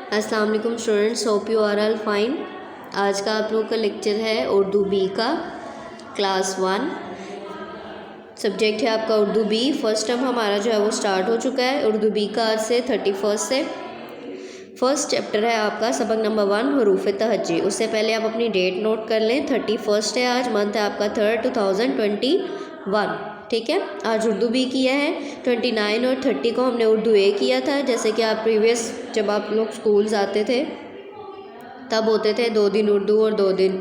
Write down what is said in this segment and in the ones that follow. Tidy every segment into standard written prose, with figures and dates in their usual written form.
अस्सलाम वालेकुम students, hope you are all fine. आज का आप लोगों का लेक्चर है उर्दू बी का, क्लास 1। सब्जेक्ट है आपका उर्दू बी। फर्स्ट टर्म हमारा जो है वो स्टार्ट हो चुका है उर्दू बी का आज से 31 से। फर्स्ट चैप्टर है आपका सबक नंबर 1 हरूफ तहज्जी। उससे पहले आप अपनी डेट नोट कर लें, 31 है आज, मंथ है आपका 3rd 2021। ठीक है, आज उर्दू बी किया है। 29 और 30 को हमने उर्दू ए किया था। जैसे कि आप प्रीवियस जब आप लोग स्कूल जाते थे तब होते थे 2 दिन उर्दू और 2 दिन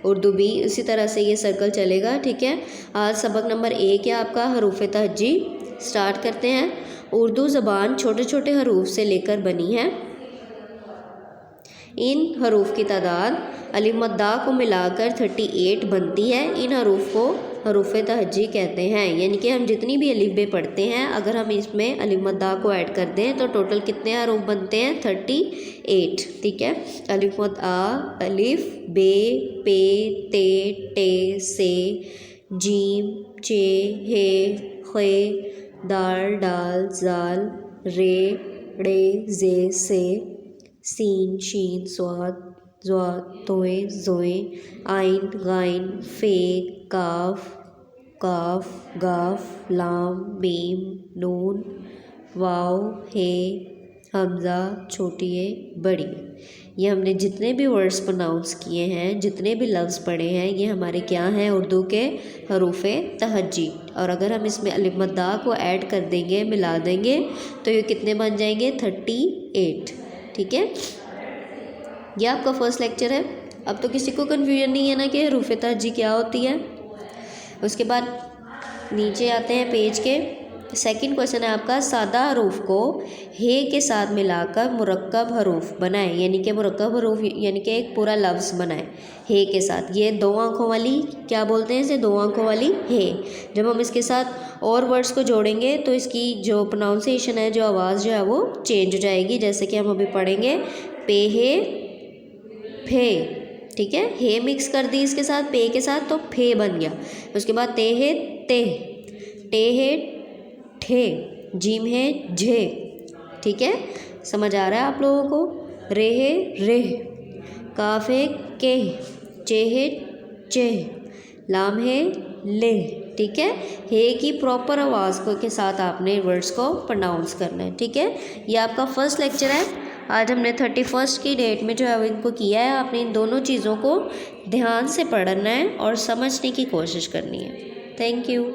उर्दू बी, उसी तरह से ये सर्कल चलेगा। ठीक है, आज सबक नंबर 1 है आपका हरूफ तहज्जी। स्टार्ट करते हैं। उर्दू ज़बान छोटे छोटे हरूफ से लेकर बनी है। इन हरूफ की तादाद अलिफ मद्दा को मिलाकर 38 बनती है। इन हरूफ को हरूफ तहज्जी कहते हैं। यानी कि हम जितनी भी अलिफ बे पढ़ते हैं, अगर हम इसमें अलिफ मद्दा को ऐड कर दें तो टोटल कितने हरूफ बनते हैं? 38। ठीक है, अलिफ मद्दा, अलिफ, बे, पे, ते, टे, से, जीम, चे, हे, खे, दाल, डाल, जाल, रे, ड़े, जे, से, सीन, शीन, स्वाद, ज़्वाद, तोए, ज़ोए, आइन, गाइन, फे, काफ, काफ, गाफ, लाम, मीम, नून, वाव, हे, हमज़ा, छोटी ए, बड़ी। ये हमने जितने भी वर्ड्स प्रोनाउंस किए हैं, जितने भी लफ्ज़ पढ़े हैं, ये हमारे क्या हैं? उर्दू के हरूफ तहज्जी। और अगर हम इसमें अलिफ मद्दा को ऐड कर देंगे, मिला देंगे, तो ये कितने बन जाएंगे? 38। ठीक है, ये आपका फर्स्ट लेक्चर है। अब तो किसी को कन्फ्यूजन नहीं है ना कि हरूफ तहज्जी क्या होती है। उसके बाद नीचे आते हैं पेज के। सेकंड क्वेश्चन है आपका, सादा हरूफ को हे के साथ मिलाकर मुरक्कब हरूफ बनाएं। यानी कि मुरक्कब हरूफ यानी कि एक पूरा लफ्ज़ बनाएं हे के साथ। ये 2 आँखों वाली क्या बोलते हैं इसे? 2 आँखों वाली हे। जब हम इसके साथ और वर्ड्स को जोड़ेंगे तो इसकी जो प्रोनाउंसिएशन है, जो आवाज़ जो है वो चेंज हो जाएगी। जैसे कि हम अभी पढ़ेंगे पे, हे, फे। ठीक है, हे मिक्स कर दी इसके साथ, पे के साथ, तो फे बन गया। उसके बाद ते है ते, टे है ठे, जीम है झे। ठीक है, समझ आ रहा है आप लोगों को? रे है रे, काफ है के, चे है चे, लाम है ले। ठीक है, हे की प्रॉपर आवाज़ को के साथ आपने वर्ड्स को प्रोनाउंस करना है। ठीक है, ये आपका फर्स्ट लेक्चर है। आज हमने 31 की डेट में जो है इनको किया है। आपने इन दोनों चीज़ों को ध्यान से पढ़ना है और समझने की कोशिश करनी है। Thank you.